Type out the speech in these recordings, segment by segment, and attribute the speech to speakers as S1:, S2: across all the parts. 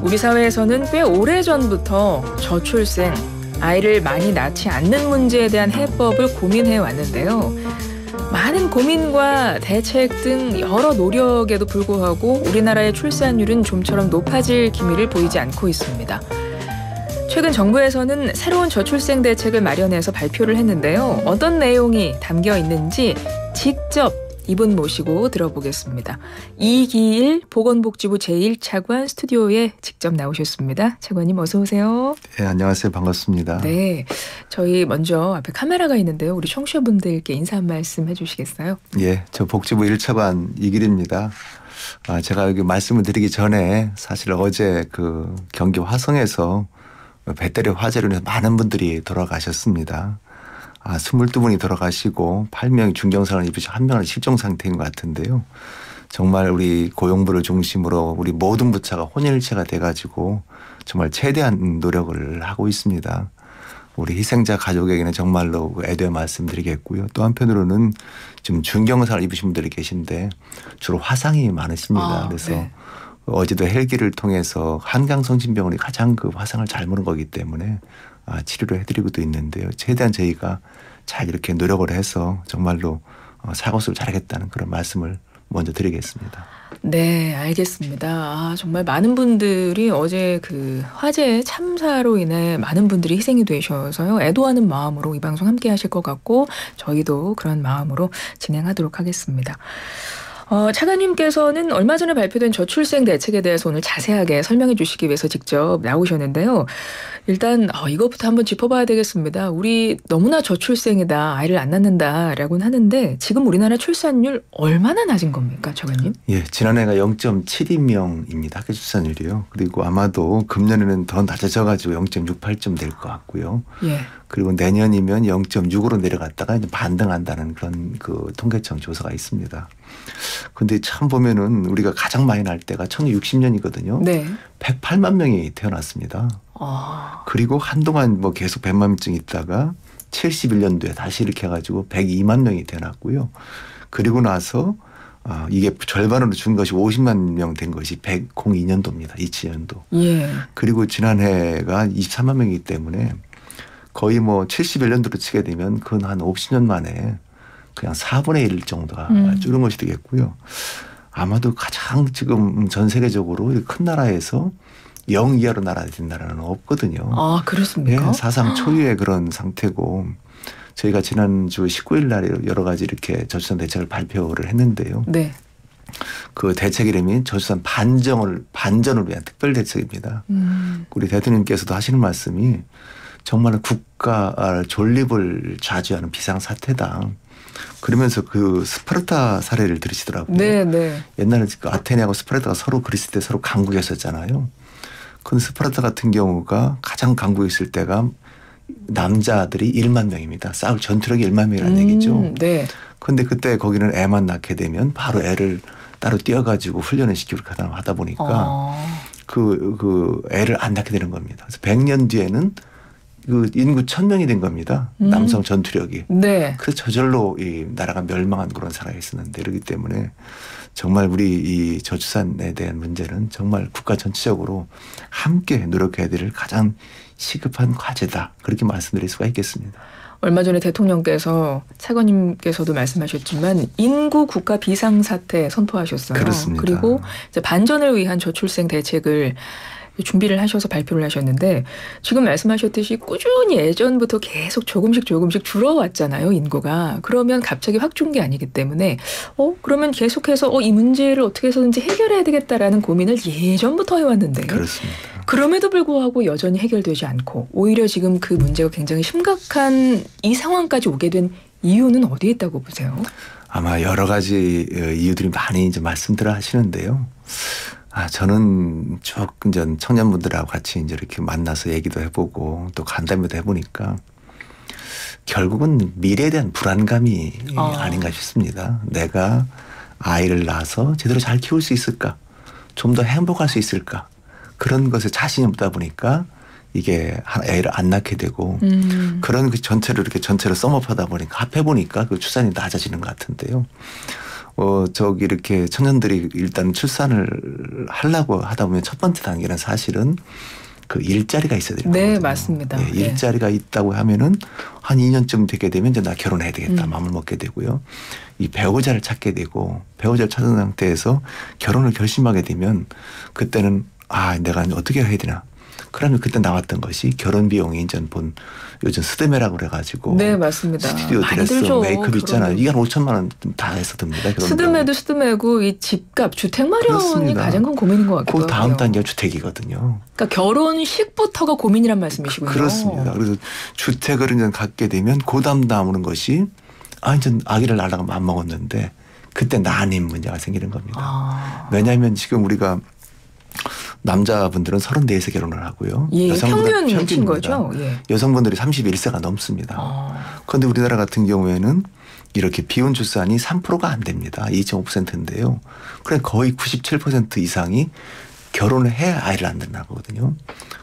S1: 우리 사회에서는 꽤 오래전부터 저출생, 아이를 많이 낳지 않는 문제에 대한 해법을 고민해 왔는데요. 많은 고민과 대책 등 여러 노력에도 불구하고 우리나라의 출산율은 좀처럼 높아질 기미를 보이지 않고 있습니다. 최근 정부에서는 새로운 저출생 대책을 마련해서 발표를 했는데요. 어떤 내용이 담겨 있는지 직접 이분 모시고 들어보겠습니다. 이기일 보건복지부 제1차관 스튜디오에 직접 나오셨습니다. 차관님 어서 오세요.
S2: 네, 안녕하세요. 반갑습니다.
S1: 네, 저희 먼저 앞에 카메라가 있는데요. 우리 청취자분들께 인사 한 말씀 해주시겠어요?
S2: 예, 저 복지부 1차관 이길입니다. 제가 여기 말씀을 드리기 전에 사실 어제 그 경기 화성에서 배터리 화재로 인해서 많은 분들이 돌아가셨습니다. 22분이 돌아가시고 8명이 중경상을 입으시고 1명은 실종 상태인 것 같은데요. 정말 우리 고용부를 중심으로 우리 모든 부처가 혼연일체가 돼가지고 정말 최대한 노력을 하고 있습니다. 우리 희생자 가족에게는 정말로 애도의 말씀드리겠고요. 또 한편으로는 지금 중경상을 입으신 분들이 계신데 주로 화상이 많으십니다. 그래서
S1: 네.
S2: 어제도 헬기를 통해서 한강성심병원이 가장 그 화상을 잘 보는 거기 때문에 치료를 해드리고도 있는데요. 최대한 저희가 잘 이렇게 노력을 해서 정말로 사고수를 잘하겠다는 그런 말씀을 먼저 드리겠습니다.
S1: 네, 알겠습니다. 정말 많은 분들이 어제 그 화재 참사로 인해 많은 분들이 희생이 되셔서요. 애도하는 마음으로 이 방송 함께 하실 것 같고 저희도 그런 마음으로 진행하도록 하겠습니다. 차관님께서는 얼마 전에 발표된 저출생 대책에 대해서 오늘 자세하게 설명해 주시기 위해서 직접 나오셨는데요. 일단 이것부터 한번 짚어봐야 되겠습니다. 우리 너무나 저출생이다, 아이를 안 낳는다라고는 하는데 지금 우리나라 출산율 얼마나 낮은 겁니까, 차관님?
S2: 예, 지난해가 0.72명입니다. 학교 출산율이요. 그리고 아마도 금년에는 더 낮아져가지고 0.68점 될 것 같고요.
S1: 예.
S2: 그리고 내년이면 0.6으로 내려갔다가 이제 반등한다는 그런 그 통계청 조사가 있습니다. 근데 참 보면은 우리가 가장 많이 날 때가 1960년이거든요.
S1: 네.
S2: 108만 명이 태어났습니다. 그리고 한동안 뭐 계속 100만 명쯤 있다가 71년도에 다시 이렇게 해가지고 102만 명이 태어났고요. 그리고 나서 이게 절반으로 준 것이 50만 명 된 것이 102년도입니다. 27년도.
S1: 예.
S2: 그리고 지난해가 23만 명이기 때문에 거의 뭐 71년도로 치게 되면 그건 한 50년 만에 그냥 4분의 1 정도가 줄은 것이 되겠고요. 아마도 가장 지금 전 세계적으로 큰 나라에서 0 이하로 나라된 나라는 없거든요.
S1: 아, 그렇습니까?
S2: 네, 사상 초유의 그런 상태고 저희가 지난주 19일 날 여러 가지 이렇게 저출산 대책을 발표를 했는데요.
S1: 네.
S2: 그 대책 이름이 저출산 반전을 위한 특별 대책입니다. 우리 대통령께서도 하시는 말씀이 정말 국가 존립을 좌지하는 비상사태다. 그러면서 그 스파르타 사례를 들으시더라고요.
S1: 네, 네.
S2: 옛날에 그 아테네하고 스파르타가 서로 그리스 때 서로 강국이었었잖아요. 근데 스파르타 같은 경우가 가장 강국이었을 때가 남자들이 1만 명입니다. 싸울 전투력이 1만 명이라는 얘기죠.
S1: 네.
S2: 근데 그때 거기는 애만 낳게 되면 바로 애를 따로 띄어가지고 훈련을 시키고 하다 보니까 그 애를 안 낳게 되는 겁니다. 그래서 100년 뒤에는 그 인구 1000명이 된 겁니다. 남성 전투력이.
S1: 네.
S2: 그래서 저절로 이 나라가 멸망한 그런 사례가 있었는데 그렇기 때문에 정말 우리 이 저출산에 대한 문제는 정말 국가 전체적으로 함께 노력해야 될 가장 시급한 과제다. 그렇게 말씀드릴 수가 있겠습니다.
S1: 얼마 전에 대통령께서 차관님께서도 말씀하셨지만 인구 국가 비상사태 선포하셨어요.
S2: 그렇습니다.
S1: 그리고 이제 반전을 위한 저출생 대책을 준비를 하셔서 발표를 하셨는데 지금 말씀하셨듯이 꾸준히 예전부터 계속 조금씩 줄어왔잖아요. 인구가. 그러면 갑자기 확 준 게 아니기 때문에 그러면 계속해서 이 문제를 어떻게 해서든지 해결해야 되겠다라는 고민을 예전부터 해왔는데
S2: 그렇습니다.
S1: 그럼에도 불구하고 여전히 해결되지 않고 오히려 지금 그 문제가 굉장히 심각한 이 상황까지 오게 된 이유는 어디에 있다고 보세요?
S2: 아마 여러 가지 이유들이 많이 이제 말씀들을 하시는데요. 저는 쭉 이제 청년분들하고 같이 이제 이렇게 만나서 얘기도 해보고 또 간담회도 해보니까 결국은 미래에 대한 불안감이 아닌가 싶습니다. 내가 아이를 낳아서 제대로 잘 키울 수 있을까? 좀 더 행복할 수 있을까? 그런 것에 자신이 없다 보니까 이게 애를 안 낳게 되고 그런 그 전체를 이렇게 전체를 썸업하다 보니까 합해보니까 그 출산이 낮아지는 것 같은데요. 저기 이렇게 청년들이 일단 출산을 하려고 하다 보면 첫 번째 단계는 사실은 그 일자리가 있어야 되는 거거든요.
S1: 네, 맞습니다.
S2: 예, 일자리가 있다고 하면은 한 2년쯤 되게 되면 이제 나 결혼해야 되겠다 마음을 먹게 되고요. 이 배우자를 찾게 되고 배우자를 찾은 상태에서 결혼을 결심하게 되면 그때는 내가 어떻게 해야 되나. 그러면 그때 나왔던 것이 결혼 비용이 이제 요즘 스드메라고 그래가지고
S1: 네, 맞습니다.
S2: 스튜디오
S1: 많이
S2: 드레스,
S1: 들죠.
S2: 메이크업 있잖아요. 이게 한 5천만 원 다 해서 듭니다.
S1: 스드메도 스드메고 이 집값, 주택 마련이
S2: 그렇습니다.
S1: 가장 큰 고민인 것 같기도
S2: 그
S1: 하고요.
S2: 다음 단계가 주택이거든요.
S1: 그러니까 결혼식부터가 고민이란 말씀이시군요.
S2: 그렇습니다. 그래서 주택을 이제 갖게 되면 그 다음 오는 것이 이제 아기를 낳으려고 마음 먹었는데 그때 난임 문제가 생기는 겁니다. 왜냐하면 지금 우리가 남자분들은 34세 결혼을 하고요.
S1: 예,
S2: 여성분들은
S1: 평균인 거죠. 예.
S2: 여성분들이 31세가 넘습니다. 그런데 우리나라 같은 경우에는 이렇게 비혼 출산이 3%가 안 됩니다. 2.5%인데요. 그래 거의 97% 이상이 결혼을 해야 아이를 낳는 거거든요.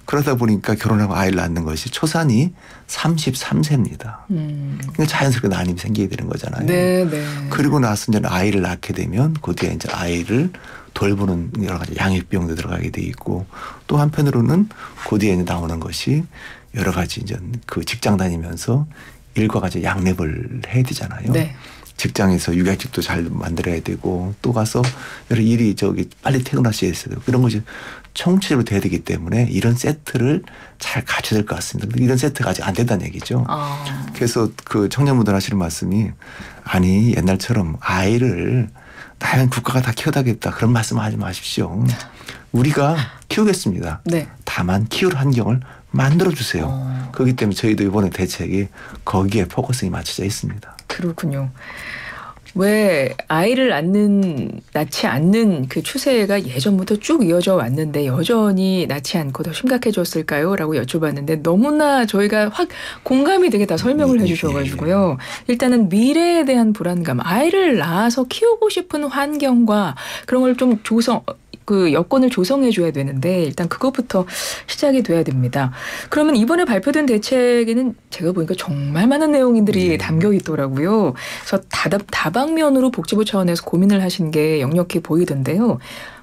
S2: 그러다 보니까 결혼하고 아이를 낳는 것이 초산이 33세입니다. 그러니까 자연스럽게 난임이 생기게 되는 거잖아요.
S1: 네, 네.
S2: 그리고 나서 이제 아이를 낳게 되면 그 뒤에 이제 아이를 돌보는 여러 가지 양육 비용도 들어가게 돼 있고 또 한편으로는 그 뒤에 나오는 것이 여러 가지 이제 그 직장 다니면서 일과 같이 양립을 해야 되잖아요.
S1: 네.
S2: 직장에서 육아휴직도 잘 만들어야 되고 또 가서 여러 일이 빨리 퇴근하셔야 되고 이런 것이 총체적으로 돼야 되기 때문에 이런 세트를 잘 갖춰야 될 것 같습니다. 이런 세트가 아직 안 된다는 얘기죠. 그래서 그 청년분들 하시는 말씀이 옛날처럼 아이를 나는 국가가 다 키워다겠다 그런 말씀 하지 마십시오. 우리가 키우겠습니다.
S1: 네.
S2: 다만 키울 환경을 만들어주세요. 그렇기 때문에 저희도 이번에 대책이 거기에 포커스가 맞춰져 있습니다.
S1: 그렇군요. 왜 아이를 낳지 않는 그 추세가 예전부터 쭉 이어져 왔는데 여전히 낳지 않고 더 심각해졌을까요? 라고 여쭤봤는데 너무나 저희가 확 공감이 되게 다 설명을 해주셔가지고요. 일단은 미래에 대한 불안감, 아이를 낳아서 키우고 싶은 환경과 그런 걸 좀 여건을 조성해 줘야 되는데 일단 그것부터 시작이 돼야 됩니다. 그러면 이번에 발표된 대책에는 제가 보니까 정말 많은 내용들이 담겨 있더라고요. 그래서 다방면으로 복지부 차원에서 고민을 하신 게 역력해 보이던데요.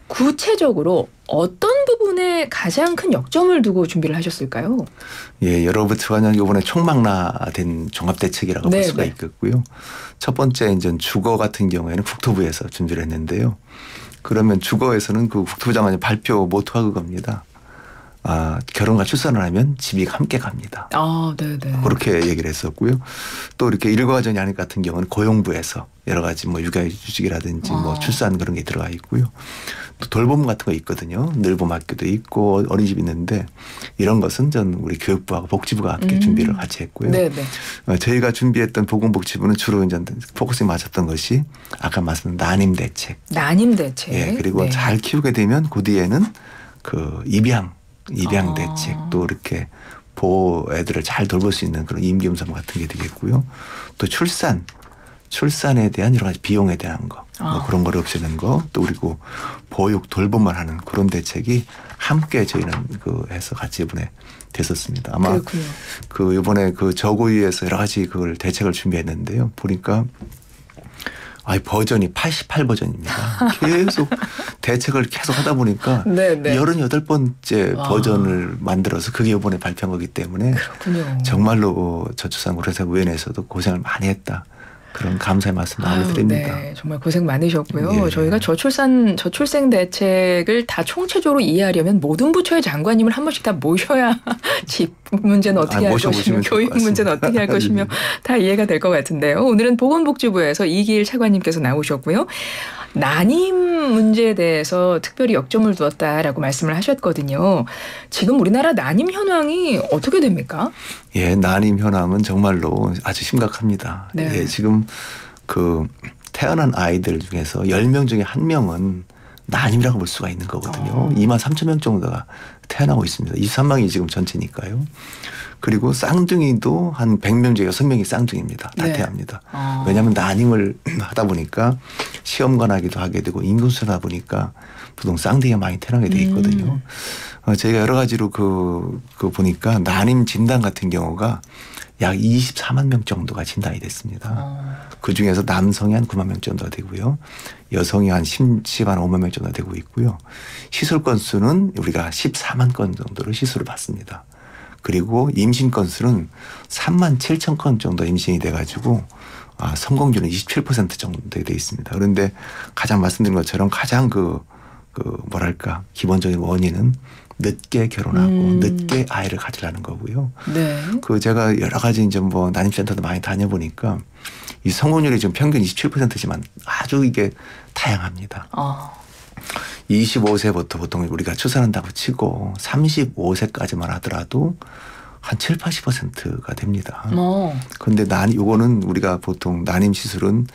S1: 구체적으로 어떤 부분에 가장 큰 역점을 두고 준비를 하셨을까요?
S2: 예, 여러분들과 이번에 총망라된 종합대책이라고 볼 수가 있겠고요. 첫 번째 이제 주거 같은 경우에는 국토부에서 준비를 했는데요. 그러면 주거에서는 그 국토부 장관이 발표 모토가 그겁니다. 결혼과 출산을 하면 집이 함께 갑니다.
S1: 네네.
S2: 그렇게 얘기를 했었고요. 또 이렇게 일과전이 아닌 같은 경우는 고용부에서 여러 가지 육아휴직이라든지 출산 그런 게 들어가 있고요. 또 돌봄 같은 거 있거든요. 늘봄학교도 있고 어린이집 있는데 이런 것은 전 우리 교육부하고 복지부가 함께 준비를 같이 했고요.
S1: 네네.
S2: 저희가 준비했던 보건복지부는 주로 이제 포커스에 맞췄던 것이 아까 말씀드린 난임 대책.
S1: 난임 대책.
S2: 예, 그리고 잘 키우게 되면 그 뒤에는 그 입양 대책 또 이렇게 애들을 잘 돌볼 수 있는 그런 임기음성 같은 게 되겠고요. 또 출산에 대한 여러 가지 비용에 대한 거 그런 거를 없애는 거 또 그리고 보육 돌봄을 하는 그런 대책이 함께 저희는 해서 같이 이번에 됐었습니다. 아마 그렇군요. 이번에 저고위에서 여러 가지 그걸 대책을 준비했는데요. 보니까 버전이 88버전입니다. 계속 대책을 계속 하다 보니까 88번째 버전을 만들어서 그게 이번에 발표한 거기 때문에
S1: 그렇군요.
S2: 정말로 저출산고려사위원회에서도 고생을 많이 했다. 그런 감사의 말씀 드립니다.
S1: 네, 정말 고생 많으셨고요. 저희가 저출생 대책을 다 총체적으로 이해하려면 모든 부처의 장관님을 한 번씩 다 모셔야 집 문제는 어떻게 할 것이며 교육 문제는 어떻게 할 것이며 다 이해가 될 것 같은데요. 오늘은 보건복지부에서 이기일 차관님께서 나오셨고요. 난임 문제에 대해서 특별히 역점을 두었다라고 말씀을 하셨거든요. 지금 우리나라 난임 현황이 어떻게 됩니까?
S2: 예, 난임 현황은 정말로 아주 심각합니다.
S1: 네.
S2: 예, 지금 태어난 아이들 중에서 10명 중에 1명은 난임이라고 볼 수가 있는 거거든요. 2만 3천 명 정도가 태어나고 있습니다. 23만이 지금 전체니까요. 그리고 쌍둥이도 한 100명 중에 6명이 쌍둥이입니다. 다 태합니다. 왜냐하면 난임을 하다 보니까 시험관하기도 하게 되고 인구수다 보니까 보통 쌍둥이가 많이 태어나게 돼 있거든요. 저희가 여러 가지로 그 보니까 난임 진단 같은 경우가 약 24만 명 정도가 진단이 됐습니다. 그중에서 남성이 한 9만 명 정도 되고요. 여성이 한 10만 5만 명 정도 되고 있고요. 시술 건수는 우리가 14만 건 정도로 시술을 받습니다. 그리고 임신 건수는 3만 7천 건 정도 임신이 돼가지고 성공률은 27% 정도 돼 있습니다. 그런데 가장 말씀드린 것처럼 가장 뭐랄까 기본적인 원인은 늦게 결혼하고 늦게 아이를 가지려는 거고요.
S1: 네.
S2: 제가 여러 가지 이제 뭐 난임센터도 많이 다녀보니까 이 성공률이 지금 평균 27%지만 아주 이게 다양합니다. 25세부터 보통 우리가 출산한다고 치고 35세까지만 하더라도 한 7, 80%가 됩니다. 그런데 요거는 우리가 보통 난임 시술은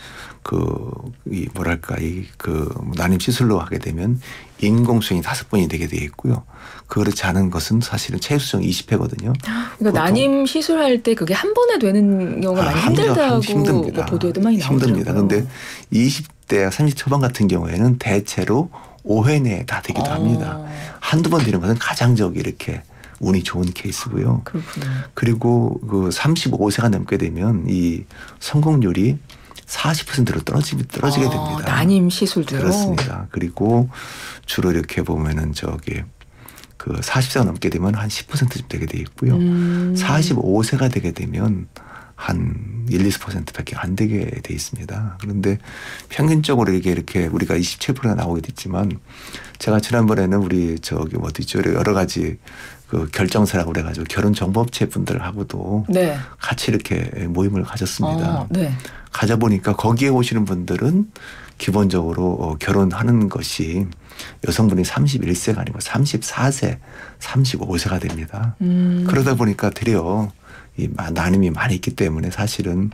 S2: 난임 시술로 하게 되면 인공수행이 5번이 되게 되어 있고요. 그렇지 않은 것은 사실은 최소성 20회거든요.
S1: 그러니까 난임 시술할 때 그게 한 번에 되는 경우가 많이 힘들다고
S2: 힘듭니다.
S1: 보도에도 많이 나오더라고요.
S2: 힘듭니다. 그런데 20대, 30대 초반 같은 경우에는 대체로 5회 내에 다 되기도 합니다. 한두 번 되는 것은 가장 이렇게 운이 좋은 케이스고요.
S1: 그렇군요.
S2: 그리고 35세가 넘게 되면 이 성공률이 40%로 떨어지게 됩니다.
S1: 난임 시술도요?
S2: 그렇습니다. 그리고 주로 이렇게 보면은 40세가 넘게 되면 한 10%쯤 되게 돼 있고요. 45세가 되게 되면 한 1~2%밖에 안 되게 돼 있습니다. 그런데 평균적으로 이렇게 우리가 27%가 나오게 됐지만 제가 지난번에는 우리 여러 가지 결정사라고 그래가지고 결혼정보업체 분들하고도
S1: 네.
S2: 같이 이렇게 모임을 가졌습니다.
S1: 네.
S2: 가져보니까 거기에 오시는 분들은 기본적으로 결혼하는 것이 여성분이 31세가 아니고 34세, 35세가 됩니다. 그러다 보니까 되려 이 난임이 많이 있기 때문에 사실은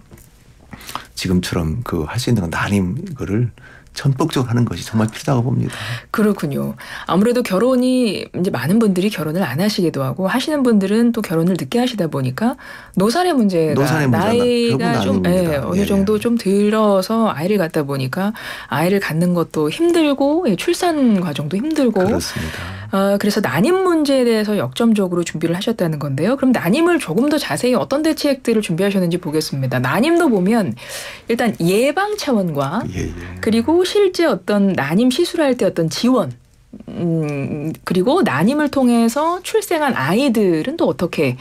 S2: 지금처럼 할 수 있는 건 난임 거를 전폭적으로 하는 것이 정말 필요하다고 봅니다.
S1: 그렇군요. 아무래도 결혼이 이제 많은 분들이 결혼을 안 하시기도 하고 하시는 분들은 또 결혼을 늦게 하시다 보니까 노산의 문제가 나이가 좀 어느 정도 좀 들어서 아이를 갖다 보니까 아이를 갖는 것도 힘들고 출산 과정도 힘들고
S2: 그렇습니다.
S1: 그래서 난임 문제에 대해서 역점적으로 준비를 하셨다는 건데요. 그럼 난임을 조금 더 자세히 어떤 대책들을 준비하셨는지 보겠습니다. 난임도 보면 일단 예방 차원과 그리고 실제 어떤 난임 시술할 때 어떤 지원 그리고 난임을 통해서 출생한 아이들은 또 어떻게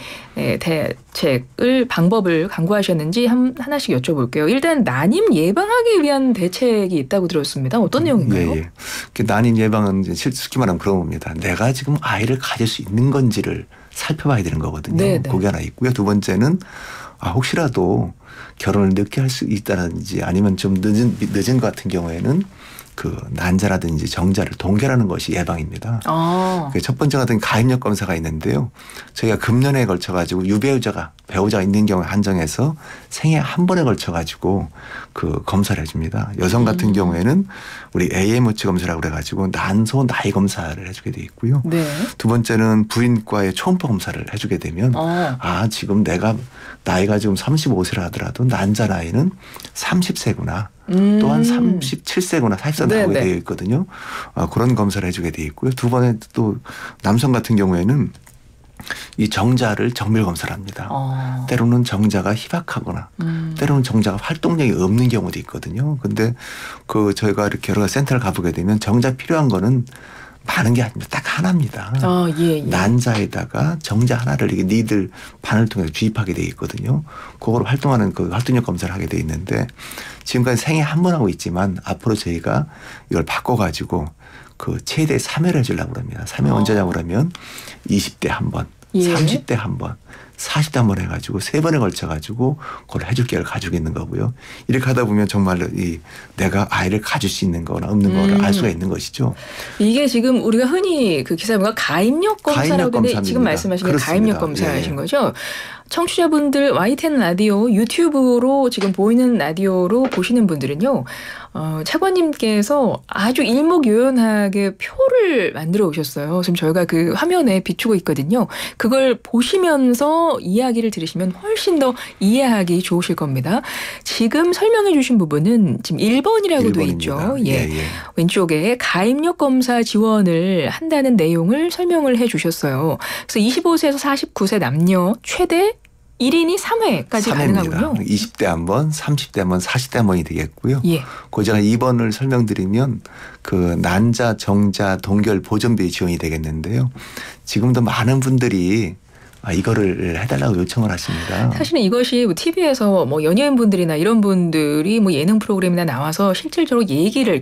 S1: 방법을 강구하셨는지 하나씩 여쭤볼게요. 일단 난임 예방하기 위한 대책이 있다고 들었습니다. 어떤 내용인가요?
S2: 난임 예방은 쉽게 말하면 그런 겁니다. 내가 지금 아이를 가질 수 있는 건지를 살펴봐야 되는 거거든요.
S1: 네네.
S2: 그게 하나 있고요. 두 번째는 혹시라도 결혼을 늦게 할 수 있다든지 아니면 좀 늦은 것 같은 경우에는 난자라든지 정자를 동결하는 것이 예방입니다. 첫 번째 같은 가입력 검사가 있는데요. 저희가 금년에 걸쳐가지고 배우자가 있는 경우에 한정해서 생애 한 번에 걸쳐가지고 검사를 해줍니다. 여성 같은 경우에는 우리 AMH 검사라고 그래가지고 난소 나이 검사를 해주게 돼 있고요.
S1: 네. 두
S2: 번째는 부인과의 초음파 검사를 해주게 되면 지금 내가 나이가 지금 35세라 하더라도 난자 나이는 30세구나. 또한 37세구나 40세 나오게 되어 있거든요. 그런 검사를 해주게 되어 있고요. 두 번에 또 남성 같은 경우에는 이 정자를 정밀 검사를 합니다. 때로는 정자가 희박하거나 때로는 정자가 활동력이 없는 경우도 있거든요. 근데 저희가 이렇게 여러 가지 센터를 가보게 되면 정자 필요한 거는 많은 게 아닙니다. 딱 하나입니다. 난자에다가 정자 하나를 니들 반을 통해서 주입하게 되어 있거든요. 그거로 활동하는 활동력 검사를 하게 되어 있는데 지금까지 생애 한 번 하고 있지만 앞으로 저희가 이걸 바꿔가지고 최대 3회를 해주려고 합니다. 3회 언제냐고 그러면 20대 한 번, 30대 한 번, 40대 한 번 해가지고 3번에 걸쳐가지고 그걸 해줄 계획을 가지고 있는 거고요. 이렇게 하다 보면 정말로 내가 아이를 가질 수 있는 거나 없는 거를 알 수가 있는 것이죠.
S1: 이게 지금 우리가 흔히 기사가 가입력 검사라고 하는데 지금 말씀하신 게 가입력 검사이신 거죠? 청취자분들 YTN 라디오 유튜브로 지금 보이는 라디오로 보시는 분들은요. 차관님께서 아주 일목요연하게 표를 만들어 오셨어요. 지금 저희가 화면에 비추고 있거든요. 그걸 보시면서 가서 이야기를 들으시면 훨씬 더 이해하기 좋으실 겁니다. 지금 설명해 주신 부분은 지금 1번이라고 돼 있죠. 예. 왼쪽에 가입력 검사 지원을 한다는 내용을 설명을 해 주셨어요. 그래서 25세에서 49세 남녀 최대 1인이 3회까지 가능하군요.
S2: 20대 한 번, 30대 한 번, 40대 한 번이 되겠고요.
S1: 예.
S2: 그 제가 2번을 설명드리면 그 난자, 정자, 동결 보존비 지원이 되겠는데요. 지금도 많은 분들이 이거를 해달라고 요청을 하십니다.
S1: 사실은 이것이 TV에서 뭐 연예인분들이나 이런 분들이 뭐 예능 프로그램이나 나와서 실질적으로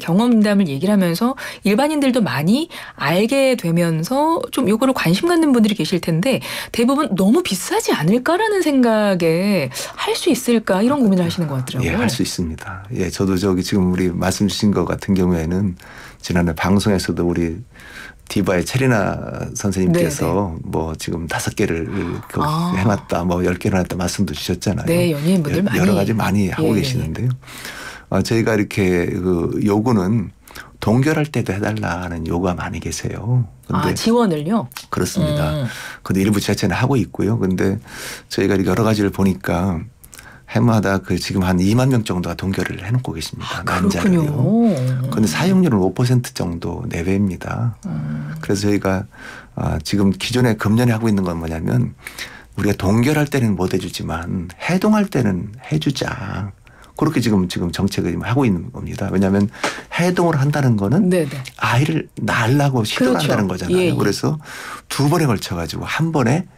S1: 경험담을 얘기를 하면서 일반인들도 많이 알게 되면서 좀 요거를 관심 갖는 분들이 계실 텐데 대부분 너무 비싸지 않을까라는 생각에 할 수 있을까 이런 고민을 하시는 것 같더라고요.
S2: 예, 할 수 있습니다. 예, 저도 지금 우리 말씀 주신 것 같은 경우에는 지난해 방송에서도 우리 디바의 체리나 선생님께서 뭐 지금 5개를 해놨다, 뭐 10개를 해놨다 말씀도 주셨잖아요.
S1: 네, 연예인분들
S2: 여러 가지 많이 하고 계시는데요. 저희가 이렇게 그 요구는 동결할 때도 해달라는 요구가 많이 계세요. 근데
S1: 지원을요?
S2: 그렇습니다. 근데 일부 지자체는 하고 있고요. 근데 저희가 여러 가지를 보니까 해마다 지금 한 2만 명 정도가 동결을 해놓고 계십니다. 난자를요. 그런데 사용률은 5% 정도 내외입니다. 그래서 저희가 지금 기존에 금년에 하고 있는 건 뭐냐면 우리가 동결할 때는 못 해주지만 해동할 때는 해주자. 그렇게 지금 정책을 하고 있는 겁니다. 왜냐하면 해동을 한다는 거는 아이를 낳으려고 시도를 한다는 거잖아요. 예. 그래서 2번에 걸쳐가지고 한 번에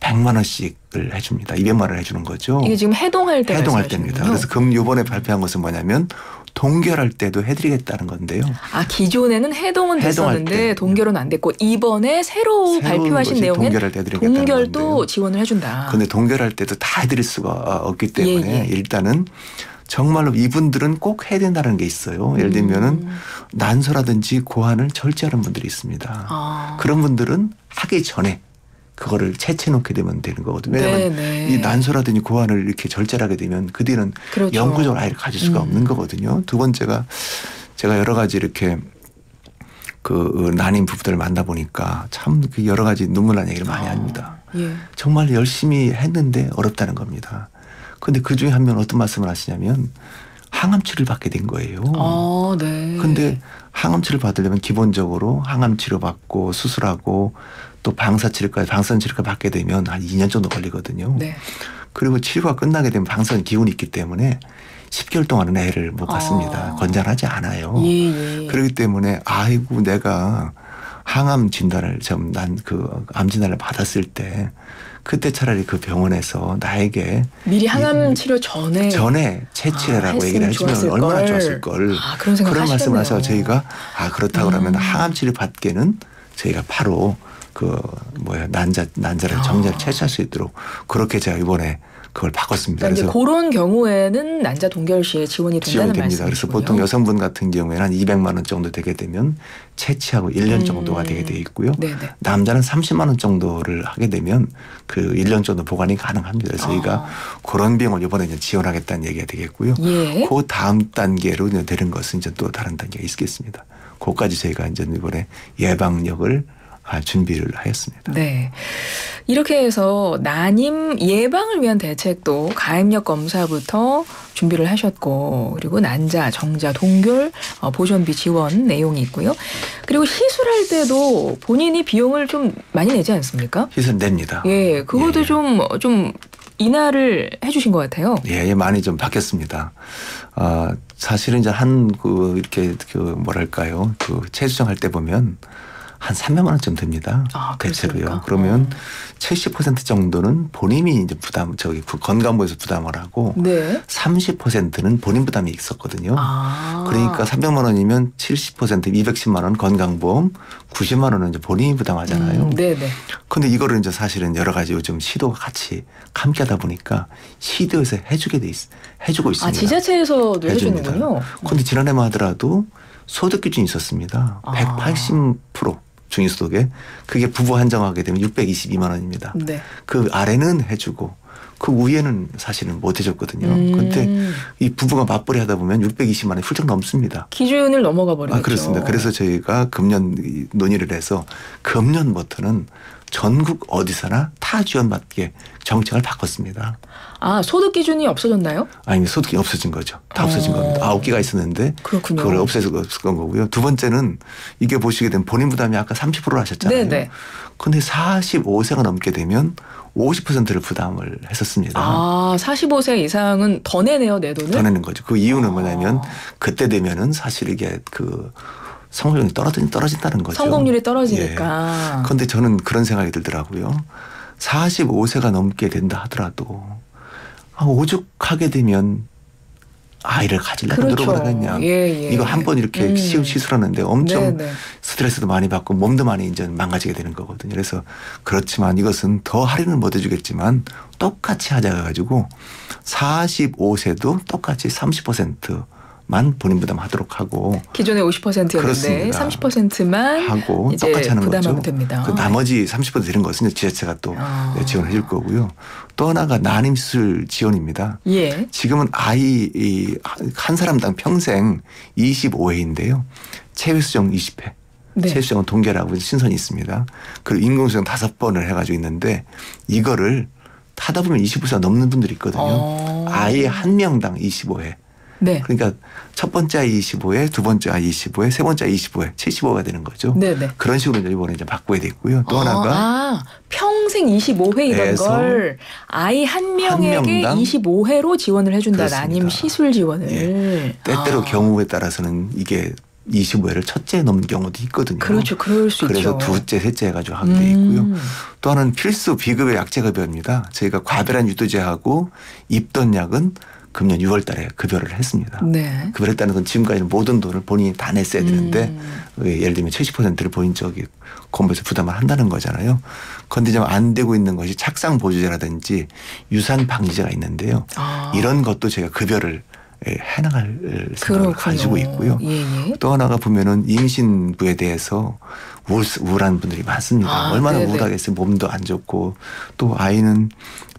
S2: 100만 원씩을 해줍니다. 200만 원을 해주는 거죠.
S1: 이게 지금 해동할
S2: 때입니다. 그래서 이번에 발표한 것은 뭐냐면 동결할 때도 해드리겠다는 건데요.
S1: 기존에는 해동은 됐었는데 동결은 안 됐고 이번에 새로 발표하신 내용은 동결도 지원을 해준다.
S2: 그런데 동결할 때도 다 해드릴 수가 없기 때문에 일단은 정말로 이분들은 꼭 해야 된다는 게 있어요. 예를 들면은 난소라든지 고환을 절제하는 분들이 있습니다. 그런 분들은 하기 전에 그거를 채취해놓게 되면 되는 거거든요. 왜냐하면 이 난소라든지 고환을 이렇게 절제하게 되면 그 뒤는 영구적으로 아이를 가질 수가 없는 거거든요. 두 번째가 제가 여러 가지 이렇게 난임 부부들을 만나보니까 참 여러 가지 눈물 나는 얘기를 많이 합니다. 정말 열심히 했는데 어렵다는 겁니다. 그런데 그중에 한 명은 어떤 말씀을 하시냐면 항암치료를 받게 된 거예요. 그런데 항암치료를 받으려면 기본적으로 항암치료 받고 수술하고 또 방사치료까지 받게 되면 한 2년 정도 걸리거든요. 그리고 치료가 끝나게 되면 방사선 기운이 있기 때문에 10개월 동안은 애를 못 갖습니다. 건전하지 않아요. 그렇기 때문에 아이고 내가 항암 진단을 암 진단을 받았을 때 그때 차라리 그 병원에서 나에게
S1: 미리 항암 치료 전에
S2: 채취해라고 얘기를 해주면 얼마나 좋았을 걸. 그런 말씀을 하셔서 저희가 그렇다고 그러면 항암 치료 받기에는 저희가 바로 난자를 정자를 채취할 수 있도록 그렇게 제가 이번에 그걸 바꿨습니다.
S1: 그래서 그런 경우에는 난자 동결 시에 지원이 된다는 말씀이시군요.
S2: 그래서 보통 여성분 같은 경우에는 한 200만 원 정도 되게 되면 채취하고 1년 정도가 되게 돼 있고요. 남자는 30만 원 정도를 하게 되면 그 1년 정도 보관이 가능합니다. 그래서 저희가 그런 비용을 이번에 지원하겠다는 얘기가 되겠고요. 그 다음 단계로 되는 것은 이제 또 다른 단계가 있겠습니다. 그것까지 저희가 이제 이번에 예방력을 준비를 하였습니다.
S1: 네. 이렇게 해서 난임 예방을 위한 대책도 가입력 검사부터 준비를 하셨고 그리고 난자, 정자, 동결 보존비 지원 내용이 있고요. 그리고 시술할 때도 본인이 비용을 좀 많이 내지 않습니까?
S2: 시술 냅니다.
S1: 그것도 좀 인하를 해주신 것 같아요.
S2: 많이 좀 바뀌었습니다. 사실은 이제 이렇게 뭐랄까요, 체수정할 때 보면 한 300만 원쯤 듭니다. 대체로요. 그러면 70% 정도는 본인이 이제 건강부에서 부담을 하고 30%는 본인 부담이 있었거든요. 그러니까 300만 원이면 70% 210만 원 건강보험, 90만 원은 이제 본인이 부담하잖아요. 그런데 이거를 이제 사실은 여러 가지 요즘 시도가 같이 함께하다 보니까 시도에서 해주고 있습니다.
S1: 지자체에서도 해주는군요.
S2: 그런데 지난해만 하더라도 소득 기준이 있었습니다. 180% 중위소득에 그게 부부 한정하게 되면 622만 원입니다. 그 아래는 해주고 그 위에는 사실은 못 해줬거든요. 그런데 이 부부가 맞벌이 하다 보면 620만 원이 훌쩍 넘습니다.
S1: 기준을 넘어가 버리겠죠.
S2: 그렇습니다. 그래서 저희가 금년 논의를 해서 금년부터는 전국 어디서나 타 지원받게 정책을 바꿨습니다.
S1: 아, 소득 기준이 없어졌나요?
S2: 아니, 소득이 없어진 거죠. 다 없어진 겁니다. 9개가 있었는데
S1: 그렇군요.
S2: 그걸 없애서 건 거고요. 두 번째는 이게 보시게 되면 본인 부담이 아까 30%를 하셨잖아요.
S1: 네네.
S2: 그런데 45세가 넘게 되면 50%를 부담을 했었습니다.
S1: 아, 45세 이상은 더 내네요, 내 돈을?
S2: 더 내는 거죠. 그 이유는 뭐냐면 그때 되면은 사실 이게 그 성공률이 떨어진다는 거죠.
S1: 성공률이 떨어지니까.
S2: 그런데 저는 그런 생각이 들더라고요. 45세가 넘게 된다 하더라도 오죽하게 되면 아이를 가지려고
S1: 그렇죠.
S2: 노력을 하겠냐.
S1: 예.
S2: 이거 한 번 이렇게 시술하는데 엄청
S1: 네네.
S2: 스트레스도 많이 받고 몸도 많이 이제 망가지게 되는 거거든요. 그래서 그렇지만 이것은 더 할인은 못 해주겠지만 똑같이 하자 해가지고 45세도 똑같이 30%만 본인 부담하도록 하고
S1: 기존에 50%였는데 30%만
S2: 하고
S1: 이제
S2: 똑같이 하는
S1: 부담하면
S2: 거죠.
S1: 됩니다.
S2: 그 나머지 30% 되는 것은 지자체가 또 지원을 해줄 거고요. 또 하나가 난임시술 지원입니다.
S1: 예.
S2: 지금은 아이 한 사람당 평생 25회인데요. 체외수정 20회.
S1: 네.
S2: 체외수정은 동계라고 신선이 있습니다. 그리고 인공수정 5번을 해가지고 있는데 이거를 타다 보면 25세가 넘는 분들이 있거든요. 아이 한 명당 25회.
S1: 네.
S2: 그러니까 첫 번째 아이 25회, 두 번째 아이 25회, 세 번째 아이 25회, 75가 되는 거죠.
S1: 네네.
S2: 그런 식으로 이번에 이제 바꾸게 됐고요. 또 하나가
S1: 평생 25회이던 걸 아이 한 명에게 25회로 지원을 해준다.
S2: 그렇습니다.
S1: 난임 시술 지원을.
S2: 예. 때때로 경우에 따라서는 이게 25회를 첫째 넘는 경우도 있거든요.
S1: 그렇죠. 그럴 수
S2: 그래서
S1: 있죠.
S2: 두째, 셋째 해가지고 하게 돼 있고요. 또 하나는 필수 비급여 약제급여입니다. 저희가 과배란 유도제하고 입던 약은 금년 6월 달에 급여를 했습니다.
S1: 네.
S2: 급여를 했다는 건 지금까지는 모든 돈을 본인이 다 냈어야 되는데 예를 들면 70%를 본인 쪽이 공부에서 부담을 한다는 거잖아요. 그런데 좀 안 되고 있는 것이 착상 보조제라든지 유산 방지제가 있는데요. 이런 것도 제가 급여를 해나갈 생각을 가지고 있고요.
S1: 예.
S2: 또 하나가 보면은 임신부에 대해서 우울한 분들이 많습니다. 얼마나
S1: 네네.
S2: 우울하겠어요. 몸도 안 좋고 또 아이는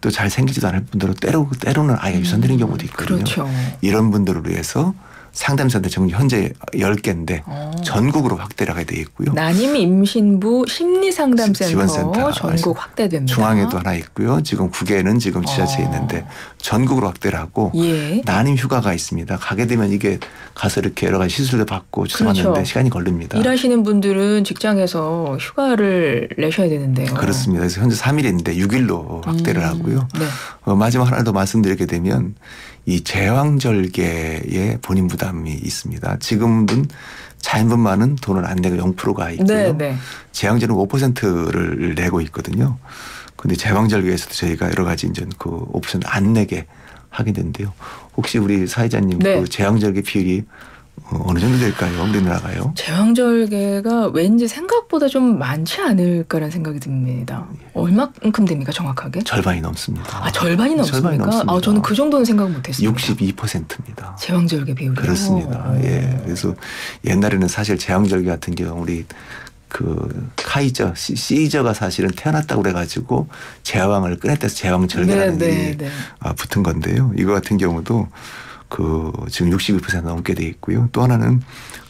S2: 또 잘 생기지도 않을 분들은 때로는 아이가 유산되는 경우도 있거든요.
S1: 그렇죠.
S2: 이런 분들을 위해서 상담센터 지금 현재 10개인데 전국으로 확대를 하게 되어 있고요.
S1: 난임 임신부 심리상담센터
S2: 지원센터
S1: 전국 확대됩니다.
S2: 중앙에도 하나 있고요. 지금 9개는 지금 지자체에 있는데 전국으로 확대를 하고
S1: 예.
S2: 난임 휴가가 있습니다. 가게 되면 이게 가서 이렇게 여러 가지 시술도 받고 주사 맞는데
S1: 그렇죠.
S2: 시간이 걸립니다.
S1: 일하시는 분들은 직장에서 휴가를 내셔야 되는데요.
S2: 그렇습니다. 그래서 현재 3일인데 6일로 확대를 하고요.
S1: 네.
S2: 마지막 하나 더 말씀드리게 되면 이 제왕절개에 본인 부담이 있습니다. 지금은 자연분만은 돈을 안 내고 0%가 있고요.
S1: 네.
S2: 제왕절개는 5%를 내고 있거든요. 그런데 제왕절개에서도 저희가 여러 가지 이제 그 5%안 내게 하게 된대요. 혹시 우리 사회자님
S1: 네.
S2: 그 제왕절개 비율이 어느 정도 될까요? 우리나라가요?
S1: 제왕절개가 왠지 생각보다 좀 많지 않을까라는 생각이 듭니다. 얼마큼 됩니까 정확하게?
S2: 절반이 넘습니다.
S1: 절반이 넘습니까? 저는 그 정도는 생각 못했습니다.
S2: 62%입니다.
S1: 제왕절개 비율이요?
S2: 그렇습니다. 예. 그래서 옛날에는 사실 제왕절개 같은 경우 우리 그 카이저 시저가 사실은 태어났다고 그래가지고 제왕을 꺼냈다서 제왕절개라는 일이 붙은 건데요. 이거 같은 경우도 그 지금 62% 넘게 돼 있고요. 또 하나는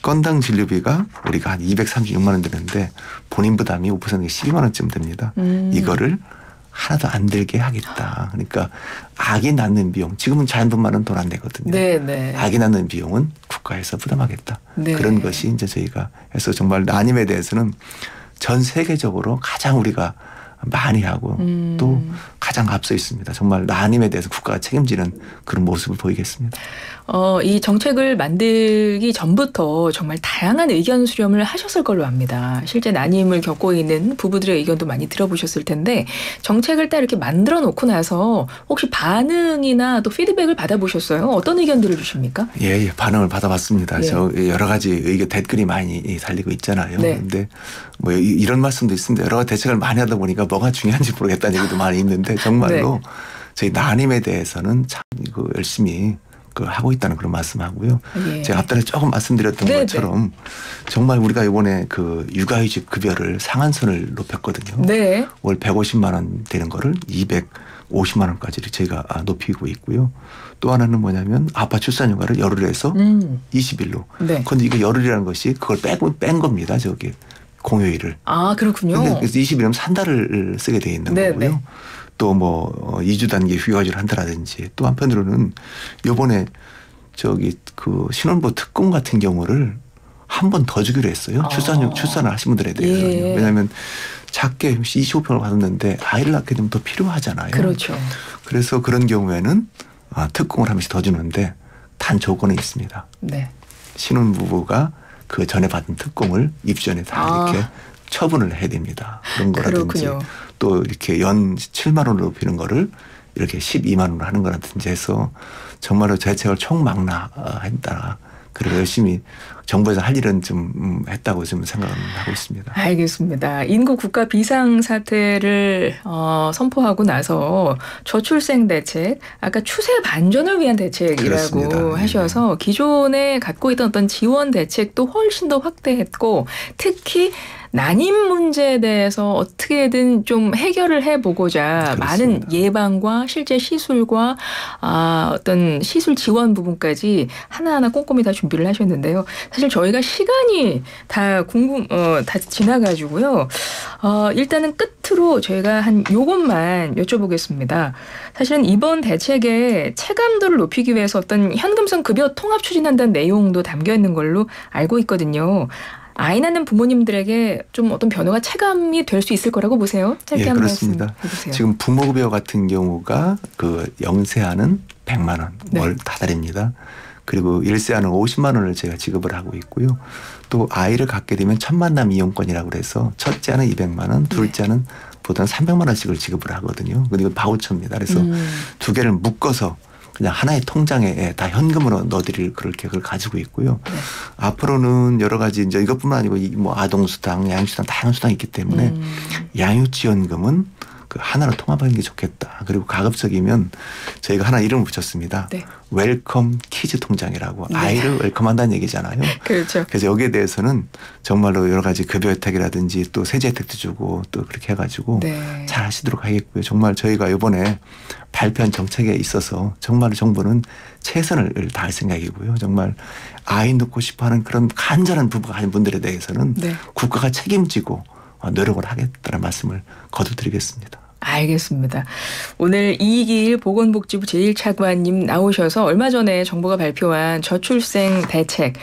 S2: 건당 진료비가 우리가 한 236만 원 드는데 본인 부담이 5%에 12만 원쯤 됩니다. 이거를 하나도 안 들게 하겠다. 그러니까 아기 낳는 비용 지금은 자연분만은 돈 안 내거든요.
S1: 네.
S2: 아기 낳는 비용은 국가에서 부담하겠다.
S1: 네.
S2: 그런 것이 이제 저희가 해서 정말 난임에 대해서는 전 세계적으로 가장 우리가 많이 하고 또 가장 앞서 있습니다. 정말 난임에 대해서 국가가 책임지는 그런 모습을 보이겠습니다.
S1: 이 정책을 만들기 전부터 정말 다양한 의견 수렴을 하셨을 걸로 압니다. 실제 난임을 겪고 있는 부부들의 의견도 많이 들어보셨을 텐데 정책을 딱 이렇게 만들어 놓고 나서 혹시 반응이나 또 피드백을 받아보셨어요? 어떤 의견들을 주십니까?
S2: 예, 반응을 받아봤습니다. 저 여러 가지 의견 댓글이 많이 달리고 있잖아요. 그런데 뭐 이런 말씀도 있습니다. 여러 가지 대책을 많이 하다 보니까 뭐가 중요한지 모르겠다는 얘기도 많이 있는데 정말로 저희 난임에 대해서는 참 열심히 하고 있다는 그런 말씀하고요. 제가 앞전에 조금 말씀드렸던 것처럼 정말 우리가 이번에 그 육아휴직 급여를 상한선을 높였거든요. 월 150만 원 되는 거를 250만 원까지 저희가 높이고 있고요. 또 하나는 뭐냐면 아빠 출산휴가를 열흘에서 20일로. 그런데 이거 열흘이라는 것이 그걸 뺀 겁니다. 저기 공휴일을.
S1: 아, 그렇군요.
S2: 그래서 20일이면 한 달을 쓰게 돼 있는
S1: 네,
S2: 거고요.
S1: 네.
S2: 또 뭐 2주 단기 휴가를 한다라든지 또 한편으로는 요번에 그 신혼부부 특공 같은 경우를 한 번 더 주기로 했어요. 출산을 하신 분들에 대해서요.
S1: 예.
S2: 왜냐하면 작게 25평을 받았는데 아이를 낳게 되면 더 필요하잖아요.
S1: 그렇죠.
S2: 그래서 그런 경우에는 특공을 한 번씩 더 주는데 단 조건이 있습니다.
S1: 네.
S2: 신혼부부가 그 전에 받은 특공을 입주 전에 다 이렇게 처분을 해야 됩니다. 그런 거라든지
S1: 그렇군요.
S2: 또 이렇게 연 7만 원으로 높이는 거를 이렇게 12만 원으로 하는 거라든지 해서 정말로 대책을 총망라했다. 그리고 열심히 정부에서 할 일은 좀 했다고 좀 생각을 하고 있습니다.
S1: 알겠습니다. 인구 국가 비상 사태를 선포하고 나서 저출생 대책, 아까 추세 반전을 위한 대책이라고
S2: 그렇습니다.
S1: 하셔서 기존에 갖고 있던 어떤 지원 대책도 훨씬 더 확대했고 특히 난임 문제에 대해서 어떻게든 좀 해결을 해보고자
S2: 그렇습니다.
S1: 많은 예방과 실제 시술과 어떤 시술 지원 부분까지 하나하나 꼼꼼히 다 준비를 하셨는데요. 사실 저희가 시간이 다 다 지나가지고요. 일단은 끝으로 저희가 한 요것만 여쭤보겠습니다. 사실은 이번 대책의 체감도를 높이기 위해서 어떤 현금성 급여 통합 추진한다는 내용도 담겨 있는 걸로 알고 있거든요. 아이 낳는 부모님들에게 좀 어떤 변화가 체감이 될 수 있을 거라고 보세요? 짧게 한 말씀 해주세요.
S2: 지금 부모급여 같은 경우가 그 영세아는 100만 원 월 다달입니다. 그리고 1세아는 50만 원을 제가 지급을 하고 있고요. 또 아이를 갖게 되면 첫 만남 이용권이라고 그래서 첫째는 200만 원, 둘째는 보통 300만 원씩을 지급을 하거든요. 그리고 바우처입니다. 그래서 두 개를 묶어서 그냥 하나의 통장에 다 현금으로 넣어드릴 그럴 계획을 가지고 있고요. 네. 앞으로는 여러 가지 이제 이것뿐만 아니고 뭐 아동수당, 양육수당 다양한 수당이 있기 때문에 양육지원금은 그 하나로 통합하는 게 좋겠다. 그리고 가급적이면 저희가 하나 이름을 붙였습니다. 네. 웰컴 키즈 통장이라고 아이를 웰컴한다는 얘기잖아요.
S1: 그렇죠.
S2: 그래서 여기에 대해서는 정말로 여러 가지 급여 혜택이라든지 또 세제 혜택도 주고 또 그렇게 해가지고 잘 하시도록 하겠고요. 정말 저희가 이번에 발표한 정책에 있어서 정말 정부는 최선을 다할 생각이고요. 정말 아이 낳고 싶어하는 그런 간절한 부부가 하는 분들에 대해서는 국가가 책임지고 노력을 하겠다는 말씀을 거듭드리겠습니다.
S1: 알겠습니다. 오늘 이익일 보건복지부 제1차관님 나오셔서 얼마 전에 정부가 발표한 저출생 대책,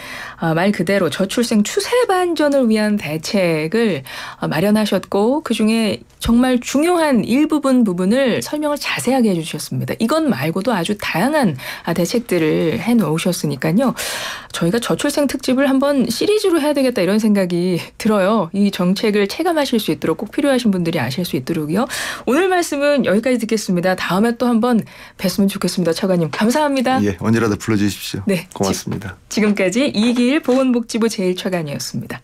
S1: 말 그대로 저출생 추세 반전을 위한 대책을 마련하셨고 그중에 정말 중요한 일부분 부분을 설명을 자세하게 해주셨습니다. 이것 말고도 아주 다양한 대책들을 해놓으셨으니까요. 저희가 저출생 특집을 한번 시리즈로 해야 되겠다 이런 생각이 들어요. 이 정책을 체감하실 수 있도록 꼭 필요하신 분들이 아실 수 있도록요. 오늘 말씀은 여기까지 듣겠습니다. 다음에 또 한번 뵀으면 좋겠습니다. 차관님 감사합니다.
S2: 예, 언제라도 불러주십시오. 네, 고맙습니다.
S1: 지금까지 이익일 보건복지부 제1차관이었습니다.